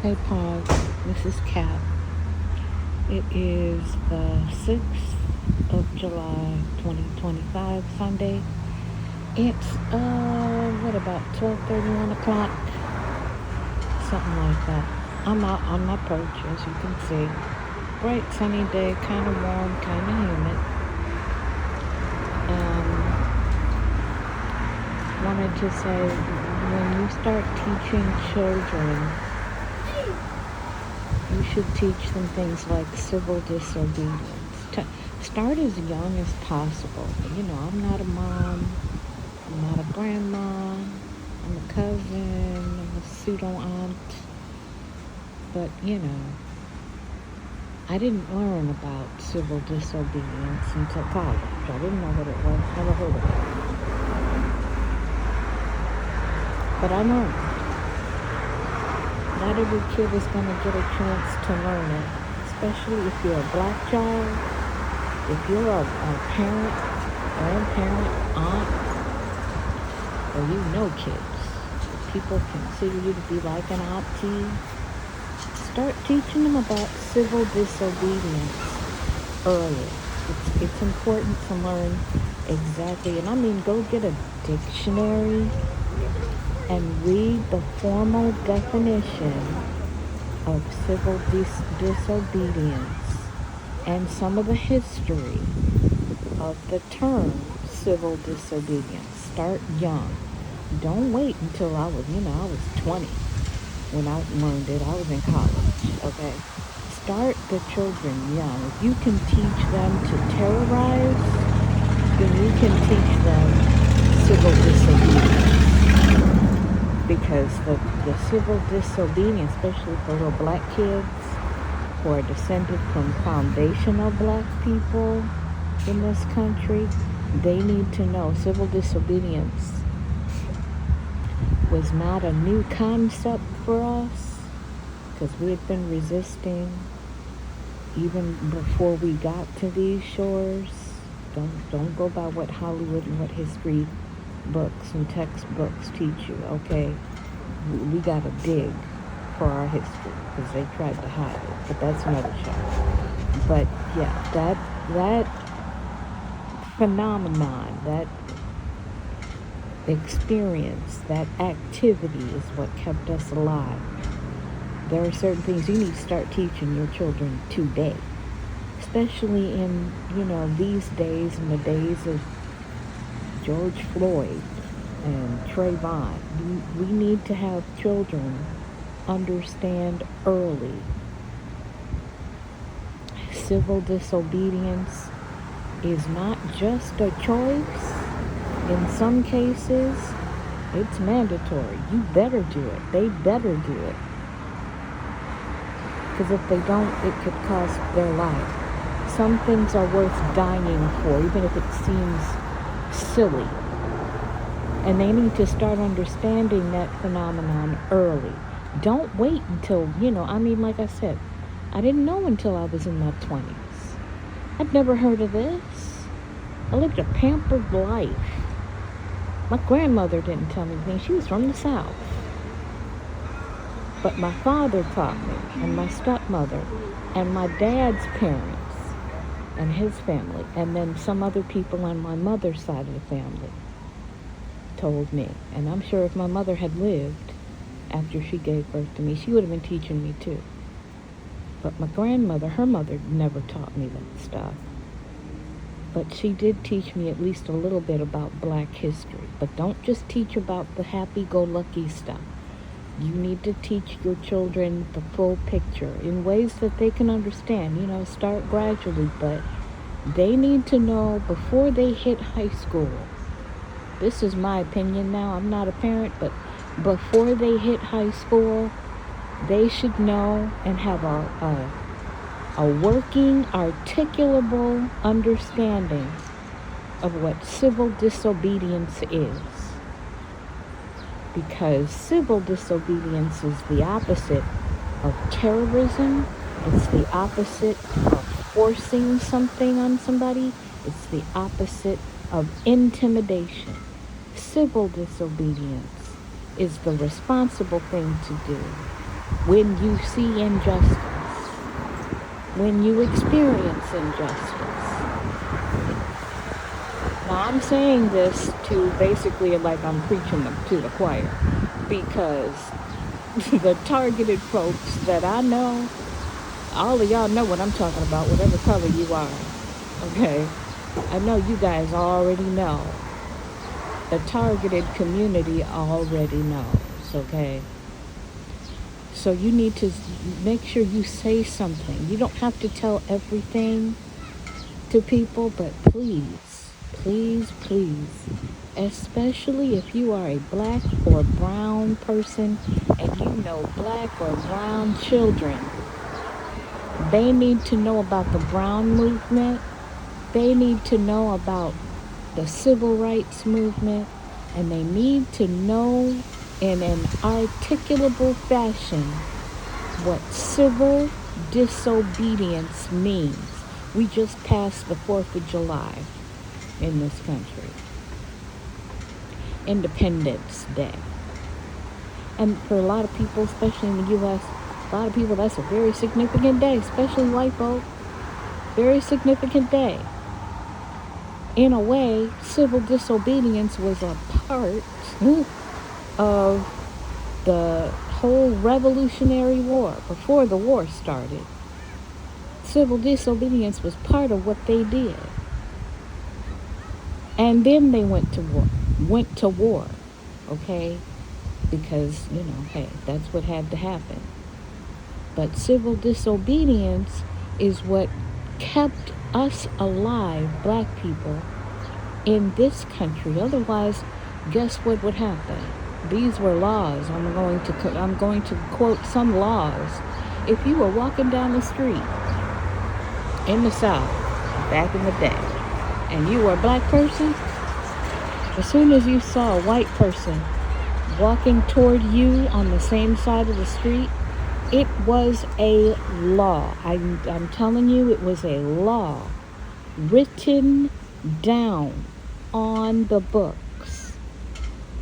Hey Paul, this is Kat. It is the 6th of July 2025, Sunday. It's, about 12:30, 1 o'clock? Something like that. I'm out on my porch, as you can see. Bright sunny day, kind of warm, kind of humid. Wanted to say, when you start teaching children, you should teach them things like civil disobedience. Start as young as possible. I'm not a mom, I'm not a grandma, I'm a cousin, I'm a pseudo aunt. But, I didn't learn about civil disobedience until college. I didn't know what it was, never heard of it. But I learned. Not every kid is going to get a chance to learn it, especially if you're a black child, if you're a parent, grandparent, aunt, or kids. If people consider you to be like an auntie, start teaching them about civil disobedience early. It's important to learn exactly, and go get a dictionary and read the formal definition of civil disobedience and some of the history of the term civil disobedience. Start young. Don't wait until I was 20 when I learned it. I was in college, okay? Start the children young. If you can teach them to terrorize, then you can teach them civil disobedience. Because the civil disobedience, especially for little black kids who are descended from foundational black people in this country, they need to know civil disobedience was not a new concept for us, because we had been resisting even before we got to these shores. Don't go by what Hollywood and what history books and textbooks teach you, okay? We gotta dig for our history, because they tried to hide it, but that's another show. But yeah, that phenomenon, that experience, that activity is what kept us alive. There are certain things you need to start teaching your children today, especially in, these days, in the days of George Floyd and Trayvon. We need to have children understand early. Civil disobedience is not just a choice. In some cases, it's mandatory. You better do it. They better do it. Because if they don't, it could cost their life. Some things are worth dying for, even if it seems silly. And they need to start understanding that phenomenon early. Don't wait until, like I said, I didn't know until I was in my 20s. I'd never heard of this. I lived a pampered life. My grandmother didn't tell me anything. She was from the South. But my father taught me, and my stepmother, and my dad's parents, and his family, and then some other people on my mother's side of the family told me. And I'm sure if my mother had lived after she gave birth to me, she would have been teaching me too. But my grandmother, her mother, never taught me that stuff. But she did teach me at least a little bit about black history. But don't just teach about the happy-go-lucky stuff. You need to teach your children the full picture in ways that they can understand. Start gradually, but they need to know before they hit high school. This is my opinion now. I'm not a parent, but before they hit high school, they should know and have a working, articulable understanding of what civil disobedience is. Because civil disobedience is the opposite of terrorism. It's the opposite of forcing something on somebody. It's the opposite of intimidation. Civil disobedience is the responsible thing to do. when you see injustice, when you experience injustice. Now, I'm saying this to basically like I'm preaching to the choir, because the targeted folks that I know, all of y'all know what I'm talking about, whatever color you are, okay? I know you guys already know. The targeted community already knows, okay? So you need to make sure you say something. You don't have to tell everything to people, but please, please, please, especially if you are a black or brown person and you know black or brown children, they need to know about the brown movement. They need to know about the civil rights movement, and they need to know in an articulable fashion what civil disobedience means. We just passed the 4th of July in this country. Independence Day. And for a lot of people, especially in the U.S., a lot of people, that's a very significant day, especially white folk. Very significant day. In a way, civil disobedience was a part of the whole Revolutionary War before the war started. Civil disobedience was part of what they did. And then they went to war, okay? Because, hey, that's what had to happen. But civil disobedience is what kept us alive, black people, in this country. Otherwise, guess what would happen? These were laws. I'm going to quote some laws. If you were walking down the street in the South back in the day, and you were a black person, as soon as you saw a white person walking toward you on the same side of the street, it was a law. I'm telling you, it was a law written down on the books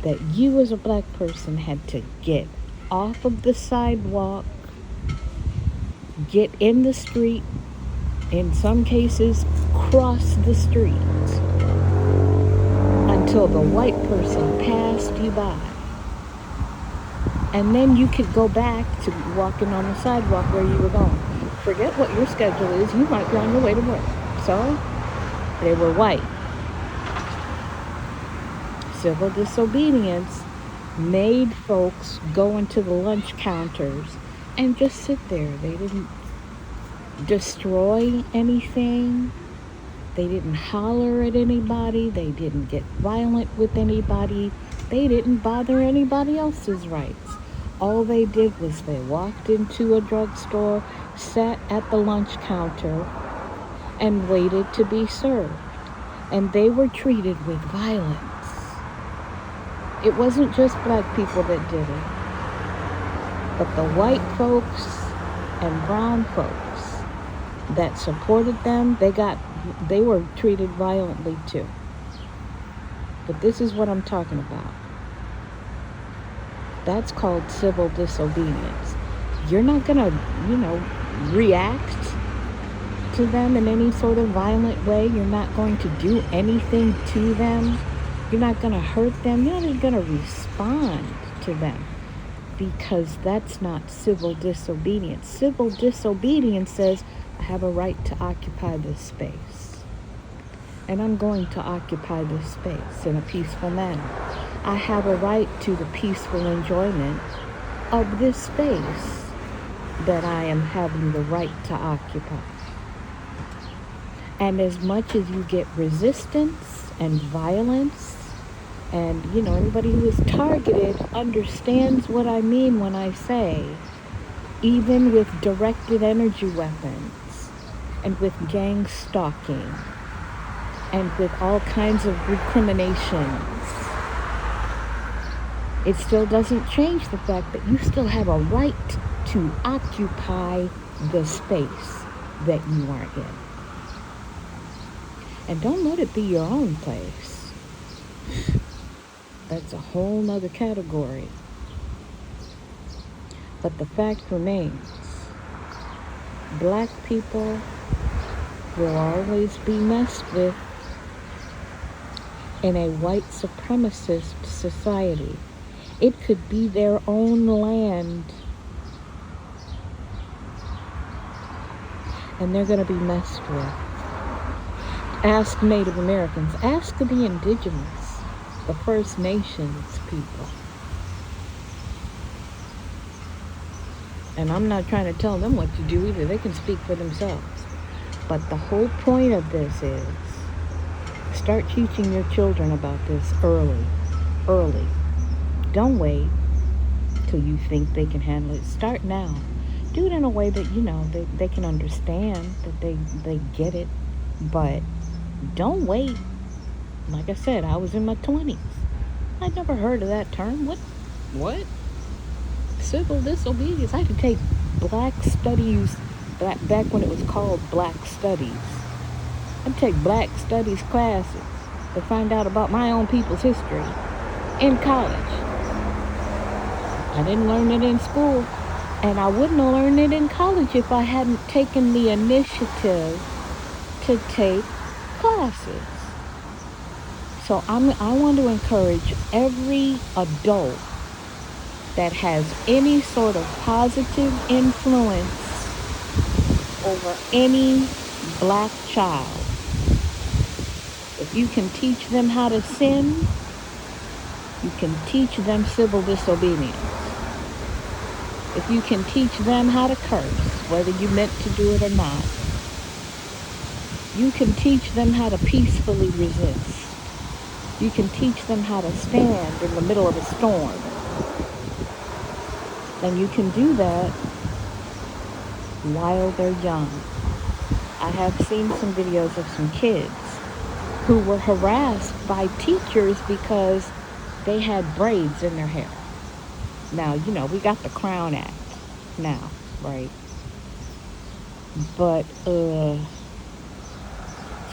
that you as a black person had to get off of the sidewalk, get in the street, in some cases cross the street until the white person passed you by. And then you could go back to walking on the sidewalk where you were going. Forget what your schedule is. You might be on your way to work. So, they were white. Civil disobedience made folks go into the lunch counters and just sit there. They didn't destroy anything. They didn't holler at anybody. They didn't get violent with anybody. They didn't bother anybody else's rights. All they did was they walked into a drugstore, sat at the lunch counter, and waited to be served. And they were treated with violence. It wasn't just black people that did it, but the white folks and brown folks that supported them, they were treated violently too. But this is what I'm talking about. That's called civil disobedience. You're not going to, react to them in any sort of violent way. You're not going to do anything to them. You're not going to hurt them. You're not even going to respond to them, because that's not civil disobedience. Civil disobedience says, I have a right to occupy this space. And I'm going to occupy this space in a peaceful manner. I have a right to the peaceful enjoyment of this space that I am having the right to occupy. And as much as you get resistance and violence, and anybody who is targeted understands what I mean when I say, even with directed energy weapons, and with gang stalking, and with all kinds of recriminations, it still doesn't change the fact that you still have a right to occupy the space that you are in. And don't let it be your own place. That's a whole nother category. But the fact remains, black people will always be messed with in a white supremacist society. It could be their own land, and they're going to be messed with. Ask Native Americans, ask the indigenous, the First Nations people. And I'm not trying to tell them what to do either. They can speak for themselves. But the whole point of this is start teaching your children about this early. Don't wait till you think they can handle it. Start now. Do it in a way that, they can understand, that they get it. But don't wait. Like I said, I was in my 20s. I'd never heard of that term. What? Civil disobedience. I had to take black studies back when it was called black studies. I'd take black studies classes to find out about my own people's history in college. I didn't learn it in school, and I wouldn't have learned it in college if I hadn't taken the initiative to take classes. So I want to encourage every adult that has any sort of positive influence over any black child. If you can teach them how to sin, you can teach them civil disobedience. If you can teach them how to curse, whether you meant to do it or not, you can teach them how to peacefully resist. You can teach them how to stand in the middle of a storm. And you can do that while they're young. I have seen some videos of some kids who were harassed by teachers because they had braids in their hair. Now, we got the Crown Act now, right? But,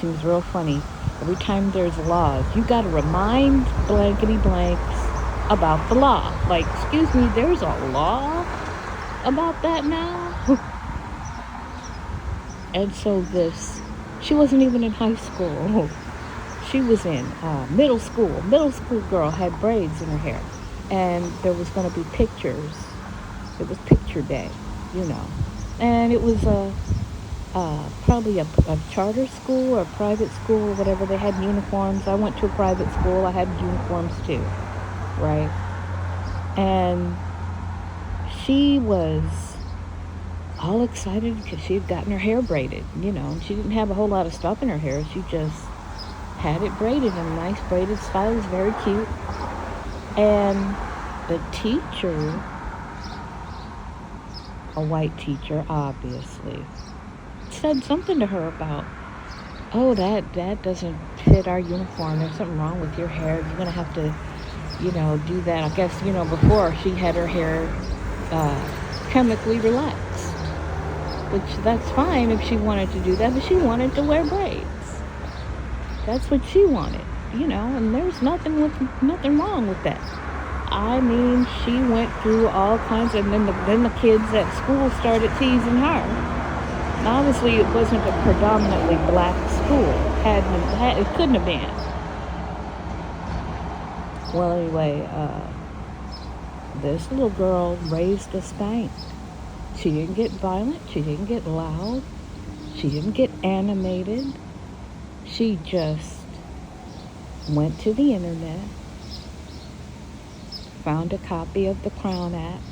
seems real funny. Every time there's laws, you got to remind blankety blanks about the law. Like, excuse me, there's a law about that now? And so she wasn't even in high school. She was in middle school. Middle school girl had braids in her hair. And there was going to be pictures. It was picture day, And it was probably a charter school or private school or whatever. They had uniforms. I went to a private school. I had uniforms too, right? And she was all excited because she had gotten her hair braided, and she didn't have a whole lot of stuff in her hair. She just had it braided in a nice braided style. It was very cute. And the teacher, a white teacher, obviously, said something to her about, oh, that doesn't fit our uniform. There's something wrong with your hair. You're going to have to, do that. I guess, before she had her hair chemically relaxed, which that's fine if she wanted to do that, but she wanted to wear braids. That's what she wanted, and there's nothing wrong with that. I mean, she went through all kinds of, and then the kids at school started teasing her. And obviously, it wasn't a predominantly black school. It couldn't have been. Well, anyway, this little girl raised a spank. She didn't get violent. She didn't get loud. She didn't get animated. She just went to the internet, found a copy of the Crown Act,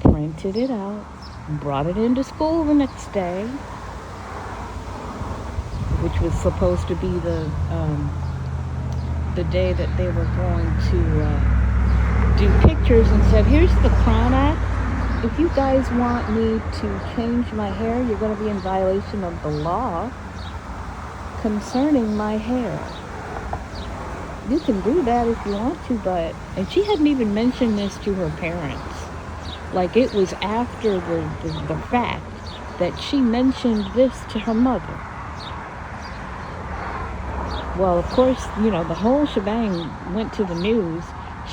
printed it out, brought it into school the next day, which was supposed to be the day that they were going to do pictures, and said, here's the Crown Act. If you guys want me to change my hair, you're going to be in violation of the law concerning my hair. You can do that if you want to, and she hadn't even mentioned this to her parents. Like, it was after the fact that she mentioned this to her mother. Well, of course, the whole shebang went to the news.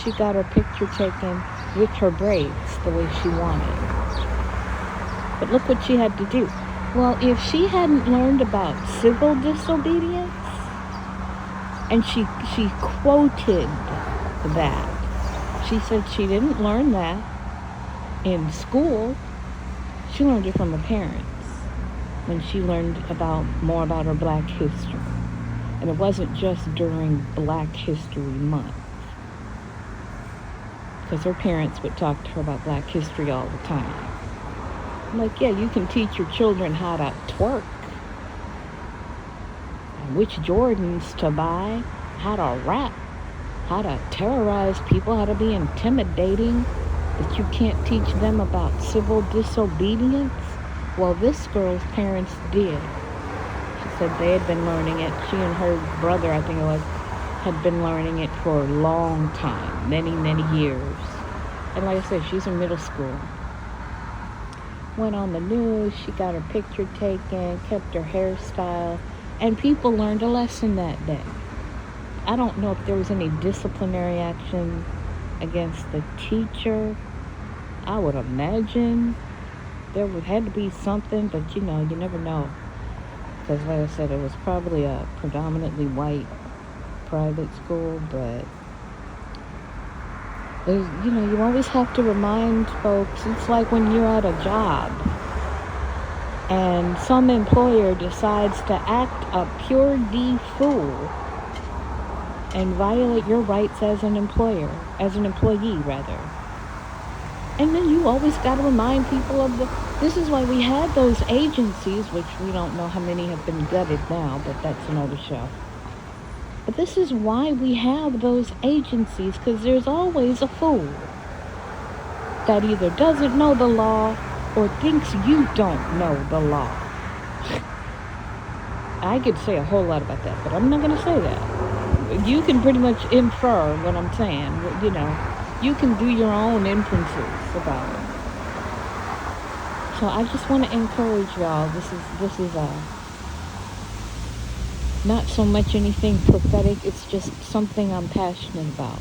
She got her picture taken, with her braids the way she wanted. But look what she had to do. Well, if she hadn't learned about civil disobedience, and she quoted that. She said she didn't learn that in school. She learned it from her parents when she learned more about her Black history. And it wasn't just during Black History Month, because her parents would talk to her about Black history all the time. I'm like, yeah, you can teach your children how to twerk, which Jordans to buy, how to rap, how to terrorize people, how to be intimidating, but you can't teach them about civil disobedience. Well, this girl's parents did. She said they had been learning it. She and her brother, I think it was, had been learning it for a long time, many, many years. And like I said, she's in middle school. Went on the news, she got her picture taken, kept her hairstyle, and people learned a lesson that day. I don't know if there was any disciplinary action against the teacher. I would imagine there had to be something, but you never know. Because like I said, it was probably a predominantly white private school, but you always have to remind folks, it's like when you're at a job and some employer decides to act a pure D fool and violate your rights as an employee rather. And then you always got to remind people this is why we had those agencies, which we don't know how many have been gutted now, but that's another show. But this is why we have those agencies, because there's always a fool that either doesn't know the law or thinks you don't know the law. I could say a whole lot about that, but I'm not going to say that. You can pretty much infer what I'm saying. You can do your own inferences about it. So I just want to encourage y'all. This is not so much anything prophetic, it's just something I'm passionate about.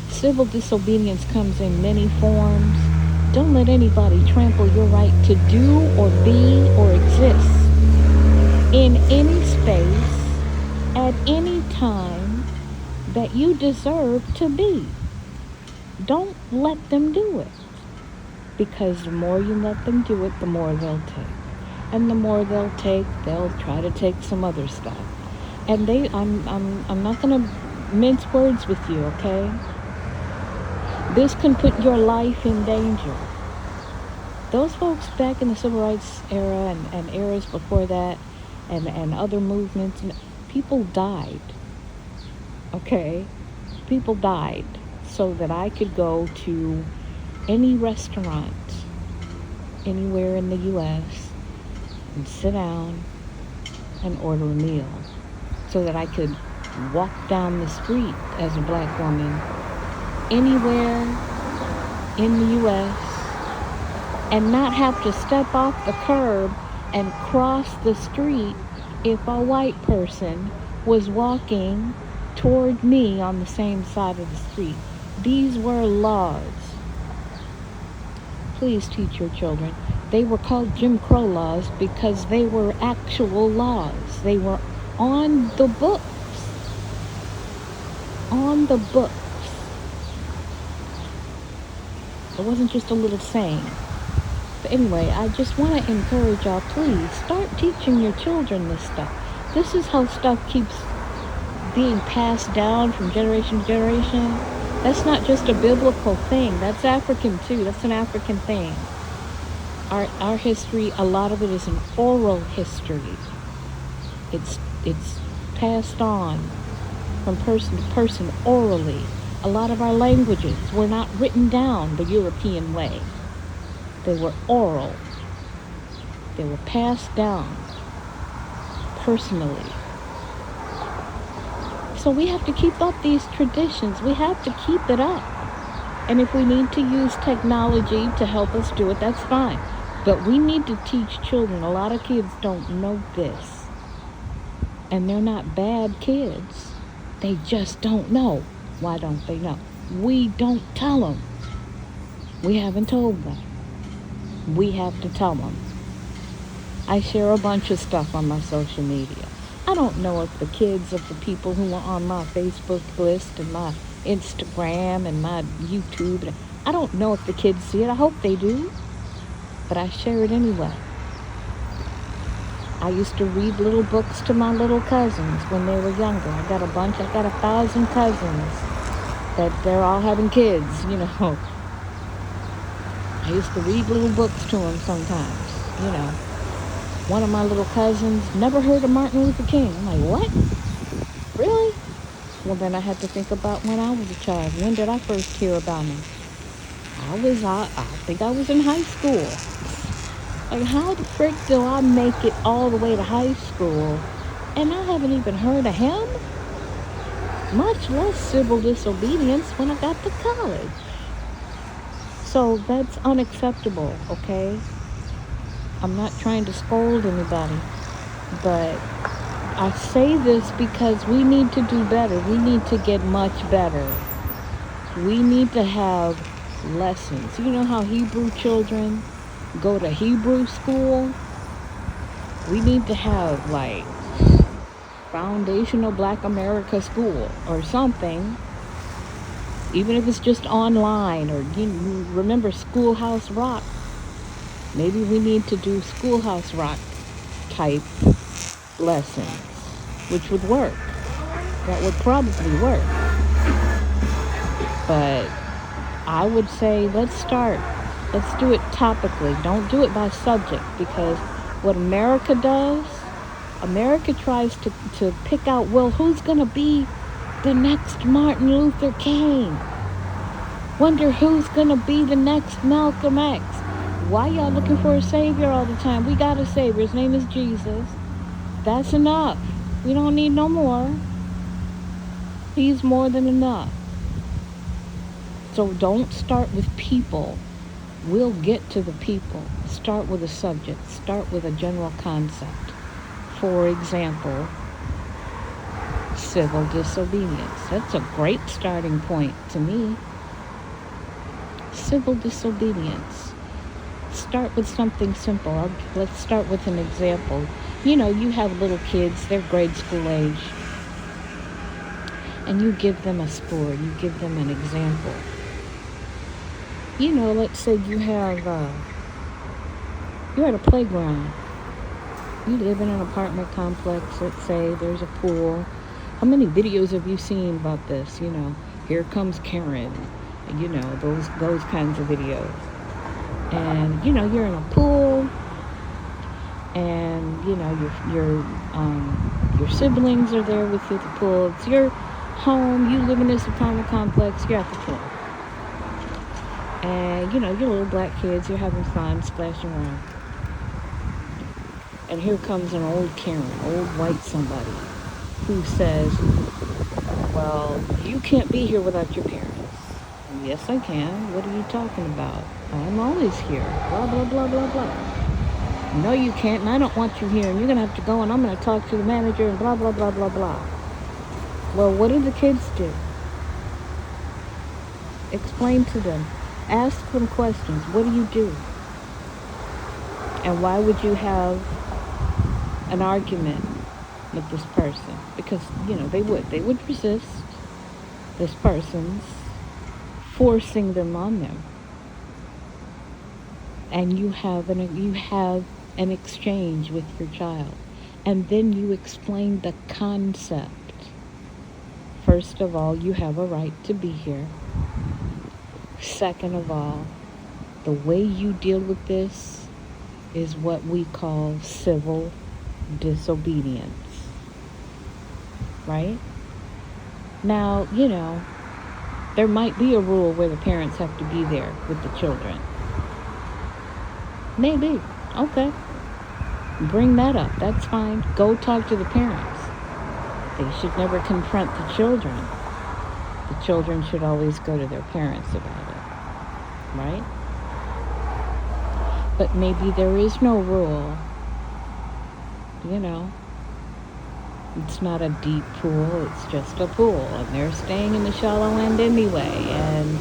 Civil disobedience comes in many forms. Don't let anybody trample your right to do or be or exist in any space at any time that you deserve to be. Don't let them do it, because the more you let them do it, the more they'll take. And the more they'll take, they'll try to take some other stuff. And I'm not gonna mince words with you, okay? This can put your life in danger. Those folks back in the civil rights era and eras before that, and other movements, people died. Okay? People died so that I could go to any restaurant anywhere in the U.S. and sit down and order a meal, so that I could walk down the street as a Black woman anywhere in the U.S. and not have to step off the curb and cross the street if a white person was walking toward me on the same side of the street. These were laws. Please teach your children. They were called Jim Crow laws because they were actual laws. They were on the books. On the books. It wasn't just a little saying. But anyway, I just want to encourage y'all, please start teaching your children this stuff. This is how stuff keeps being passed down from generation to generation. That's not just a biblical thing. That's African too. That's an African thing. Our history, a lot of it is an oral history. It's passed on from person to person orally. A lot of our languages were not written down the European way. They were oral. They were passed down personally. So we have to keep up these traditions. We have to keep it up. And if we need to use technology to help us do it, that's fine. But we need to teach children. A lot of kids don't know this. And they're not bad kids. They just don't know. Why don't they know? We don't tell them. We haven't told them. We have to tell them. I share a bunch of stuff on my social media. I don't know if the kids of the people who are on my Facebook list and my Instagram and my YouTube, I don't know if the kids see it. I hope they do. But I share it anyway. I used to read little books to my little cousins when they were younger. I got 1,000 cousins that they're all having kids, you know. I used to read little books to them sometimes, you know. One of my little cousins never heard of Martin Luther King. I'm like, what? Really? Well, then I had to think about when I was a child. When did I first hear about him? I think I was in high school. Like, how the frick do I make it all the way to high school and I haven't even heard of him? Much less civil disobedience when I got to college. So that's unacceptable, okay? I'm not trying to scold anybody, but I say this because we need to do better. We need to get much better. We need to have lessons. You know how Hebrew children go to Hebrew school? We need to have like foundational Black America school or something, even if it's just online. Or you remember Schoolhouse Rock? Maybe we need to do Schoolhouse Rock type lessons, which would work. That would probably work. But I would say let's do it topically. Don't do it by subject, because what America does, America tries to pick out, well, who's going to be the next Martin Luther King? Wonder who's going to be the next Malcolm X? Why y'all looking for a savior all the time? We got a savior. His name is Jesus. That's enough. We don't need no more. He's more than enough. So don't start with people. We'll get to the people. Start with a subject. Start with a general concept. For example, civil disobedience. That's a great starting point to me. Civil disobedience. Start with something simple. Let's start with an example. You know, you have little kids, they're grade school age, and you give them a sport, you give them an example. You know, let's say you're at a playground. You live in an apartment complex, let's say there's a pool. How many videos have you seen about this? You know, here comes Karen, you know, those kinds of videos. And, you know, you're in a pool, and, you know, your siblings are there with you at the pool. It's your home. You live in this apartment complex. You're at the pool. And, you know, you're little black kids. You're having fun, splashing around. And here comes an old Karen, old white somebody, who says, well, you can't be here without your parents. Yes, I can. What are you talking about? I'm always here. Blah, blah, blah, blah, blah. No, you can't, and I don't want you here, and you're going to have to go, and I'm going to talk to the manager, and blah, blah, blah, blah, blah. Well, what do the kids do? Explain to them. Ask them questions. What do you do? And why would you have an argument with this person? Because, you know, they would resist this person's forcing them on them. And you have an exchange with your child, and then you explain the concept. First of all, you have a right to be here. Second of all, the way you deal with this is what we call civil disobedience. Right? Now, you know, there might be a rule where the parents have to be there with the children. Maybe. Okay. Bring that up. That's fine. Go talk to the parents. They should never confront the children. The children should always go to their parents about it. Right? But maybe there is no rule. You know. It's not a deep pool. It's just a pool. And they're staying in the shallow end anyway. And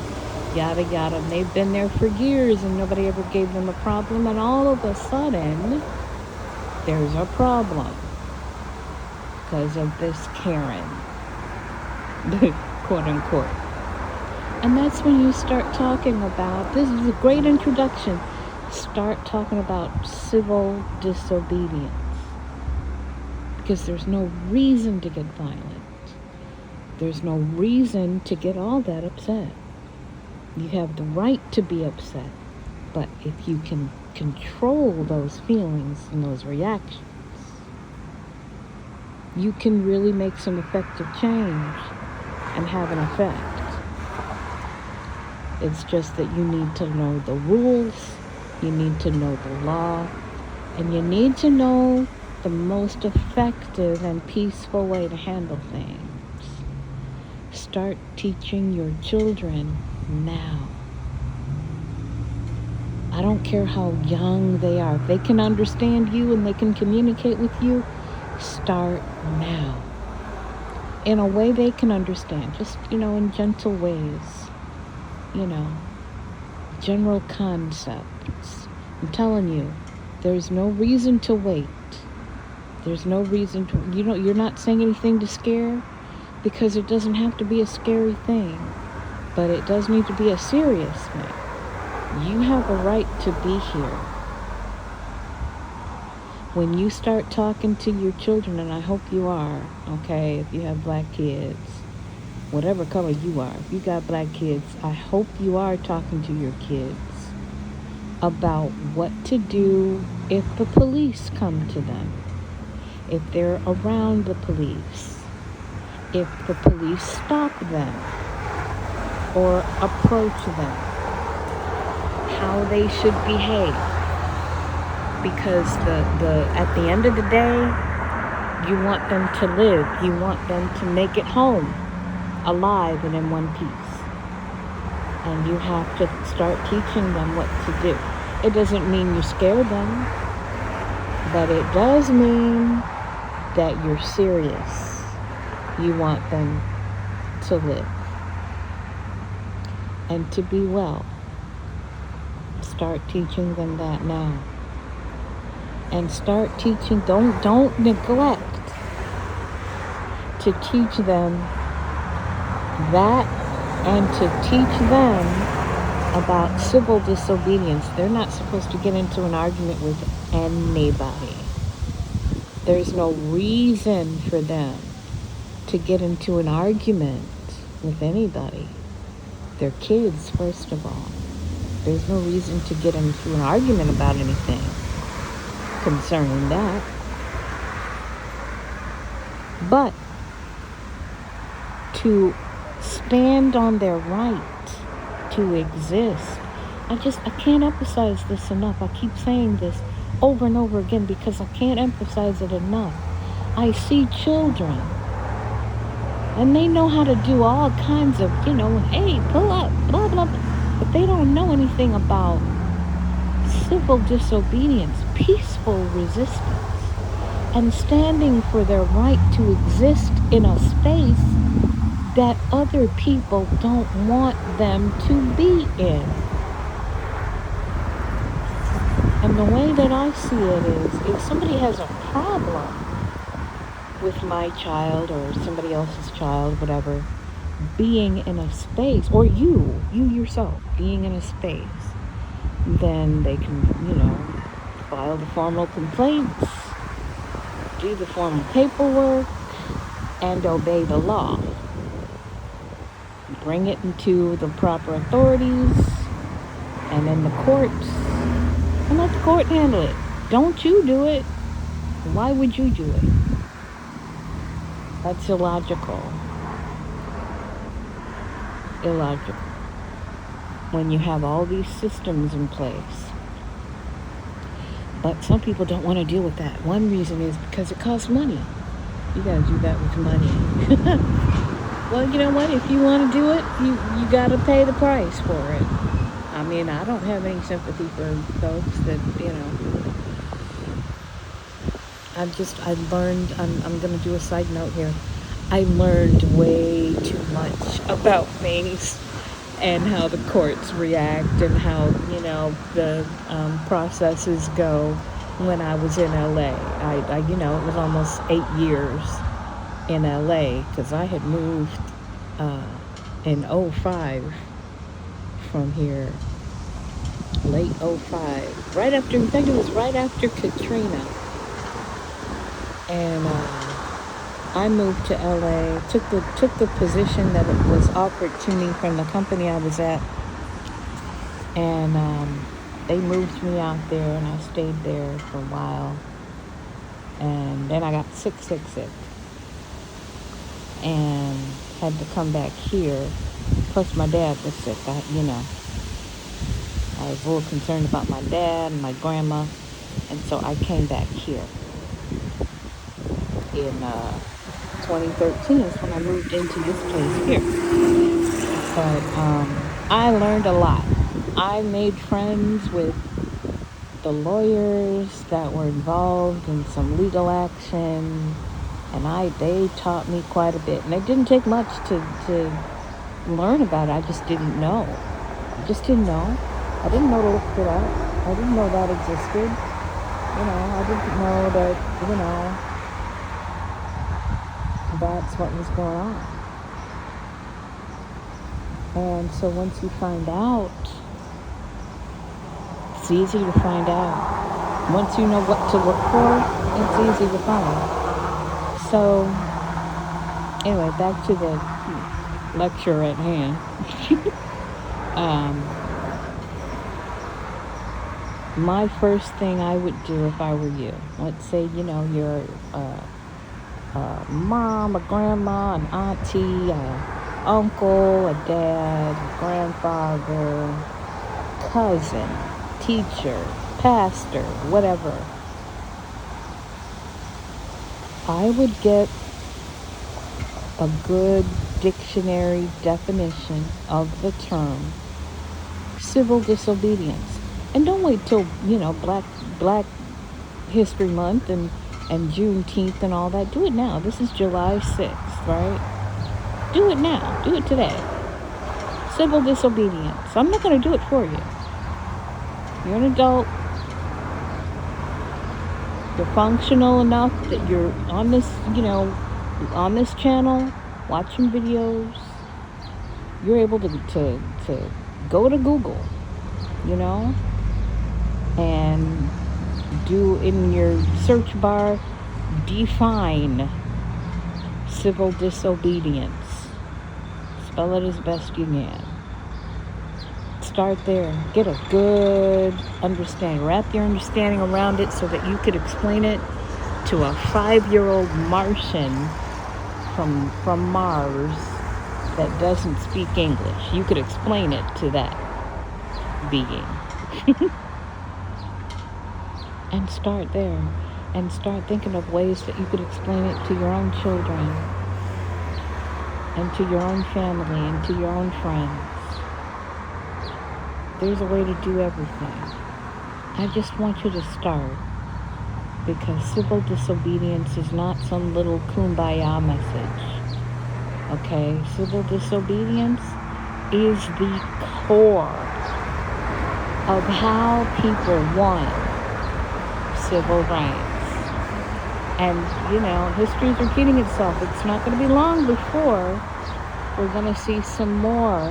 yada yada. And they've been there for years and nobody ever gave them a problem. And all of a sudden, there's a problem because of this Karen, quote unquote. And that's when you start talking about, this is a great introduction, start talking about civil disobedience. Because there's no reason to get violent. There's no reason to get all that upset. You have the right to be upset. But if you can control those feelings and those reactions, you can really make some effective change and have an effect. It's just that you need to know the rules, you need to know the law, and you need to know the most effective and peaceful way to handle things. Start teaching your children now. I don't care how young they are. If they can understand you and they can communicate with you, start now. In a way they can understand, just, in gentle ways. General concepts. I'm telling you, there's no reason to wait. There's no reason to, you're not saying anything to scare, because it doesn't have to be a scary thing, but it does need to be a serious thing. You have a right to be here. When you start talking to your children, and I hope you are, okay, if you have black kids, whatever color you are, if you got black kids, I hope you are talking to your kids about what to do if the police come to them, if they're around the police, if the police stop them or approach them, how they should behave. Because at the end of the day, you want them to live. You want them to make it home alive and in one piece. And you have to start teaching them what to do. It doesn't mean you scare them, but it does mean that you're serious. You want them to live and to be well. Start teaching them that now. And start teaching, don't neglect to teach them that, and to teach them about civil disobedience. They're not supposed to get into an argument with anybody. There's no reason for them to get into an argument with anybody. They're kids, first of all. There's no reason to get into an argument about anything concerning that. But to stand on their right to exist, I can't emphasize this enough. I keep saying this over and over again because I can't emphasize it enough. I see children and they know how to do all kinds of, hey, pull up, blah, blah, blah. But they don't know anything about civil disobedience, peaceful resistance, and standing for their right to exist in a space that other people don't want them to be in. And the way that I see it is, if somebody has a problem with my child or somebody else's child, whatever, being in a space, or you yourself being in a space, then they can, file the formal complaints, do the formal paperwork, and obey the law. Bring it into the proper authorities and in the courts, and let the court handle it. Don't you do it. Why would you do it? That's illogical. When you have all these systems in place. But some people don't want to deal with that. One reason is because it costs money. You got to do that with money. Well, you know what? If you want to do it, you got to pay the price for it. I mean, I don't have any sympathy for folks that, I learned, I'm going to do a side note here. I learned way too much about things and how the courts react and how, the processes go when I was in LA. It was almost 8 years in LA because I had moved in '05 from here, late '05, right after, in fact, it was right after Katrina. And I moved to LA, took the position that it was offered to me from the company I was at, and they moved me out there, and I stayed there for a while, and then I got sick, and had to come back here. Plus, my dad was sick. I was a little concerned about my dad and my grandma, and so I came back here. In 2013 is when I moved into this place here. But I learned a lot. I made friends with the lawyers that were involved in some legal action, and they taught me quite a bit. And it didn't take much to learn about it. I just didn't know. I didn't know to look it up. I didn't know that existed. I didn't know that, that's what was going on. And so once you find out, it's easy to find out. Once you know what to look for, it's easy to find. So anyway, back to the lecture at hand. My first thing I would do if I were you, let's say, you're a mom, a grandma, an auntie, a uncle, a dad, a grandfather, cousin, teacher, pastor, whatever. I would get a good dictionary definition of the term civil disobedience. And don't wait till, Black History Month and Juneteenth and all that. Do it now. This is July 6th, right? Do it now. Do it today. Civil disobedience. I'm not going to do it for you. You're an adult. You're functional enough that you're on this, on this channel, watching videos. You're able to go to Google, and do in your search bar, define civil disobedience. Spell it as best you can. Start there. Get a good understanding. Wrap your understanding around it so that you could explain it to a 5-year-old Martian from Mars that doesn't speak English. You could explain it to that being. And start there. And start thinking of ways that you could explain it to your own children, and to your own family, and to your own friends. There's a way to do everything. I just want you to start, because civil disobedience is not some little kumbaya message. Okay? Civil disobedience is the core of how people want civil rights. And, history is repeating itself. It's not going to be long before we're going to see some more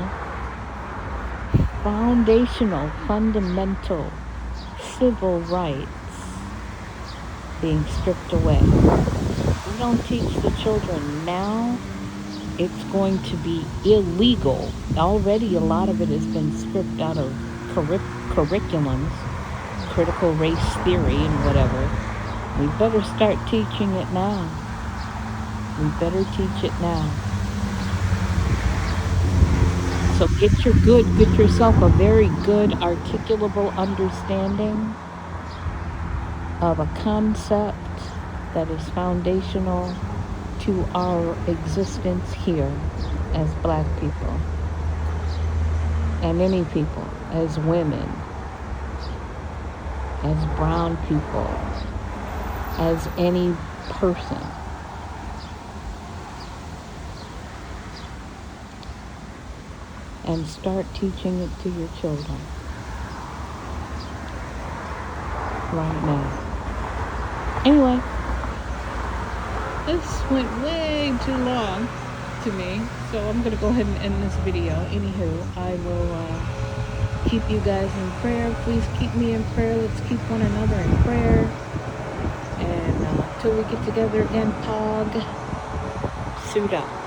fundamental civil rights being stripped away. If we don't teach the children now, it's going to be illegal. Already a lot of it has been stripped out of curriculums, critical race theory and whatever. We better start teaching it now. We better teach it now. So get yourself a very good articulable understanding of a concept that is foundational to our existence here as Black people and any people, as women, as brown people, as any person. and start teaching it to your children right now. Anyway, this went way too long to me, so I'm going to go ahead and end this video. Anywho, I will keep you guys in prayer. Please keep me in prayer. Let's keep one another in prayer. And till we get together again, Pog, suit up.